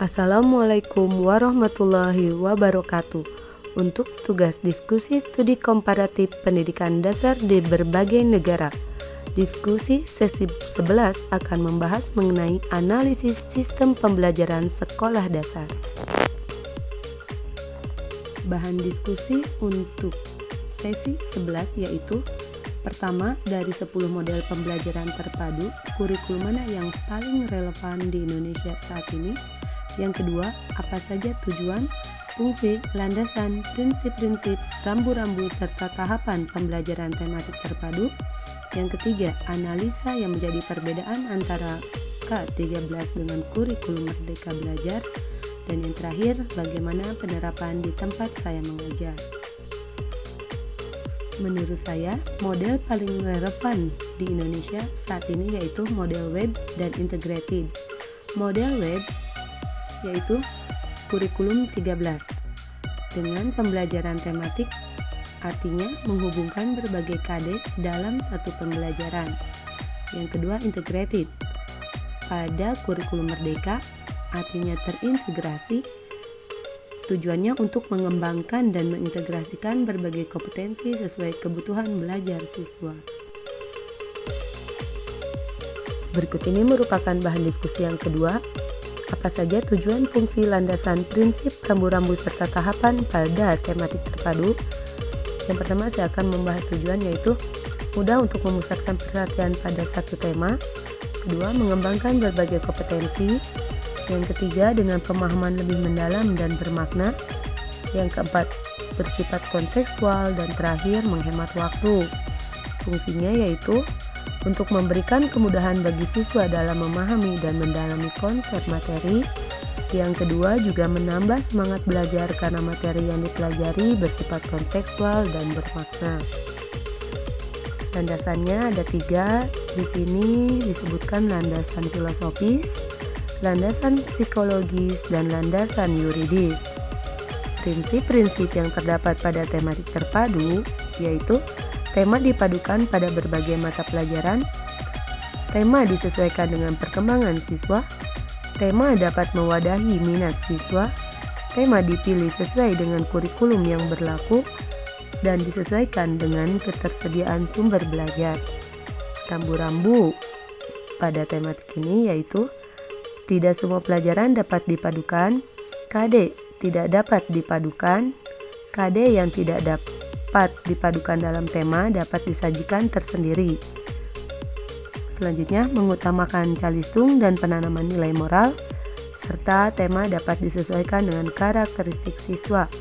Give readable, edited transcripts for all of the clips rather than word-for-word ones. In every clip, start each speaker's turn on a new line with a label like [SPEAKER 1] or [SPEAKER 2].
[SPEAKER 1] Assalamualaikum warahmatullahi wabarakatuh. Untuk tugas diskusi studi komparatif pendidikan dasar di berbagai negara. Diskusi sesi 11 akan membahas mengenai analisis sistem pembelajaran sekolah dasar. Bahan diskusi untuk sesi 11 yaitu: pertama, dari 10 model pembelajaran terpadu, kurikulum mana yang paling relevan di Indonesia saat ini? Yang kedua, apa saja tujuan, fungsi, landasan, prinsip-prinsip, rambu-rambu, serta tahapan pembelajaran tematik terpadu? Yang ketiga, analisa yang menjadi perbedaan antara K13 dengan kurikulum Merdeka Belajar. Dan yang terakhir, bagaimana penerapan di tempat saya mengajar. Menurut saya, model paling relevan di Indonesia saat ini yaitu model web dan integrated. Model web yaitu kurikulum 13 dengan pembelajaran tematik, artinya menghubungkan berbagai KD dalam satu pembelajaran. Yang kedua, integrated pada kurikulum Merdeka, artinya terintegrasi. Tujuannya untuk mengembangkan dan mengintegrasikan berbagai kompetensi sesuai kebutuhan belajar siswa. Berikut ini merupakan bahan diskusi yang kedua. Apa saja tujuan, fungsi, landasan, prinsip, rambu-rambu, serta tahapan pada tematik terpadu? Yang pertama, saya akan membahas tujuan, yaitu mudah untuk memusatkan perhatian pada satu tema. Kedua, mengembangkan berbagai kompetensi. Yang ketiga, dengan pemahaman lebih mendalam dan bermakna. Yang keempat, bersifat kontekstual. Dan terakhir, menghemat waktu. Fungsinya yaitu untuk memberikan kemudahan bagi siswa dalam memahami dan mendalami konsep materi. Yang kedua, juga menambah semangat belajar karena materi yang dipelajari bersifat kontekstual dan bermakna. Landasannya ada 3. Di sini disebutkan landasan filosofis, landasan psikologis, dan landasan yuridis. Prinsip-prinsip yang terdapat pada tematik terpadu yaitu: tema dipadukan pada berbagai mata pelajaran, tema disesuaikan dengan perkembangan siswa, tema dapat mewadahi minat siswa, tema dipilih sesuai dengan kurikulum yang berlaku, dan disesuaikan dengan ketersediaan sumber belajar. Rambu-rambu pada tematik ini yaitu: tidak semua pelajaran dapat dipadukan, KD tidak dapat dipadukan, KD yang tidak dapat dipadukan dalam tema dapat disajikan tersendiri. Selanjutnya, mengutamakan calistung dan penanaman nilai moral, serta tema dapat disesuaikan dengan karakteristik siswa.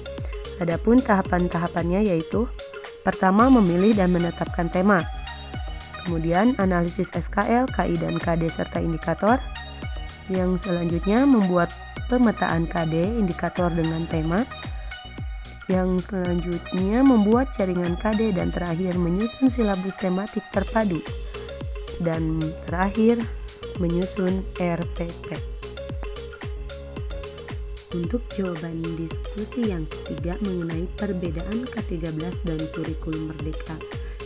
[SPEAKER 1] Adapun tahapan-tahapannya yaitu: pertama, memilih dan menetapkan tema. Kemudian, analisis SKL, KI, dan KD serta indikator. Yang selanjutnya, membuat pemetaan KD, indikator dengan tema. Yang selanjutnya, membuat jaringan KD, dan terakhir menyusun silabus tematik terpadu. Dan terakhir, menyusun RPP. Untuk jawaban diskusi yang ketiga mengenai perbedaan K13 dan kurikulum Merdeka.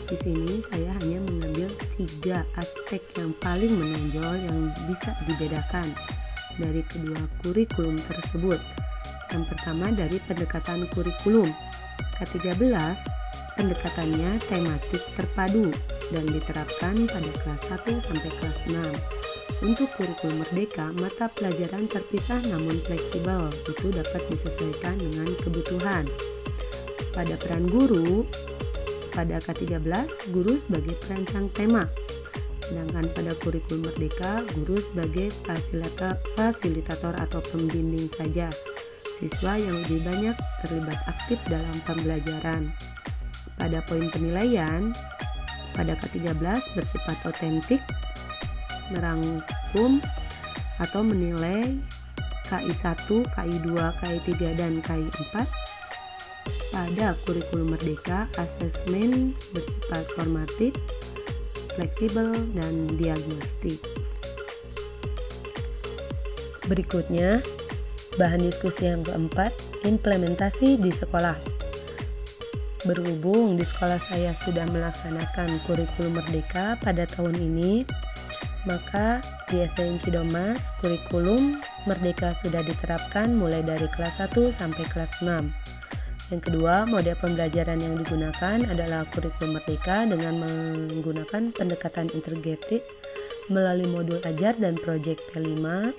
[SPEAKER 1] Di sini saya hanya mengambil 3 aspek yang paling menonjol yang bisa dibedakan dari kedua kurikulum tersebut. Yang pertama, dari pendekatan kurikulum. K13 pendekatannya tematik terpadu dan diterapkan pada kelas 1 sampai kelas 6. Untuk kurikulum Merdeka, mata pelajaran terpisah namun fleksibel, itu dapat disesuaikan dengan kebutuhan. Pada peran guru, pada K13, guru sebagai perancang tema. Sedangkan pada kurikulum Merdeka, guru sebagai fasilitator atau pembimbing saja. Siswa yang lebih banyak terlibat aktif dalam pembelajaran. Pada poin penilaian, pada K13 bersifat otentik, merangkum atau menilai KI1, KI2, KI3, dan KI4. Pada kurikulum Merdeka, asesmen bersifat formatif, fleksibel, dan diagnostik. Berikutnya, bahan diskusi yang keempat, implementasi di sekolah. Berhubung di sekolah saya sudah melaksanakan kurikulum Merdeka pada tahun ini, maka di SDN Cidomas kurikulum Merdeka sudah diterapkan mulai dari kelas 1 sampai kelas 6. Yang kedua, model pembelajaran yang digunakan adalah kurikulum Merdeka dengan menggunakan pendekatan integratif melalui modul ajar dan proyek P5.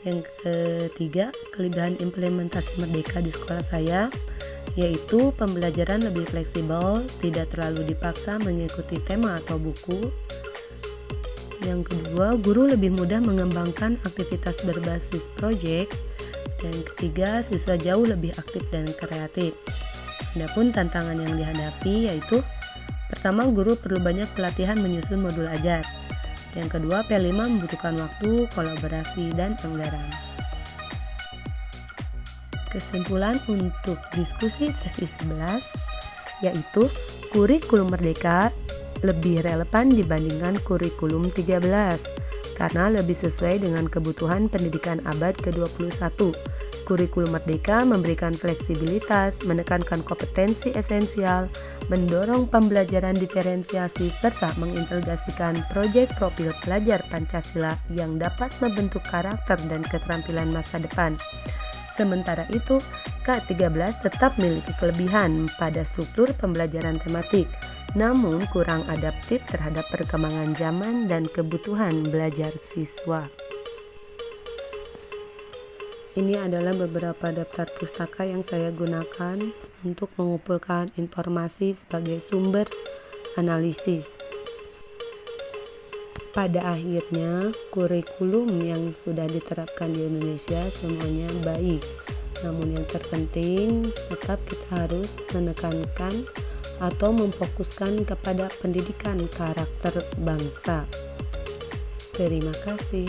[SPEAKER 1] Yang ketiga, kelebihan implementasi Merdeka di sekolah saya yaitu pembelajaran lebih fleksibel, tidak terlalu dipaksa mengikuti tema atau buku. Yang kedua, guru lebih mudah mengembangkan aktivitas berbasis proyek. Dan ketiga, siswa jauh lebih aktif dan kreatif. Adapun tantangan yang dihadapi yaitu pertama, guru perlu banyak pelatihan menyusun modul ajar. Yang kedua, P5 membutuhkan waktu, kolaborasi, dan anggaran. Kesimpulan untuk diskusi sesi 11 yaitu kurikulum Merdeka lebih relevan dibandingkan kurikulum 13 karena lebih sesuai dengan kebutuhan pendidikan abad ke-21. Kurikulum Merdeka memberikan fleksibilitas, menekankan kompetensi esensial, mendorong pembelajaran diferensiasi, serta mengintegrasikan proyek profil pelajar Pancasila yang dapat membentuk karakter dan keterampilan masa depan. Sementara itu, K13 tetap memiliki kelebihan pada struktur pembelajaran tematik, namun kurang adaptif terhadap perkembangan zaman dan kebutuhan belajar siswa. Ini adalah beberapa daftar pustaka yang saya gunakan untuk mengumpulkan informasi sebagai sumber analisis. Pada akhirnya, kurikulum yang sudah diterapkan di Indonesia semuanya baik. Namun yang terpenting, tetap kita harus menekankan atau memfokuskan kepada pendidikan karakter bangsa. Terima kasih.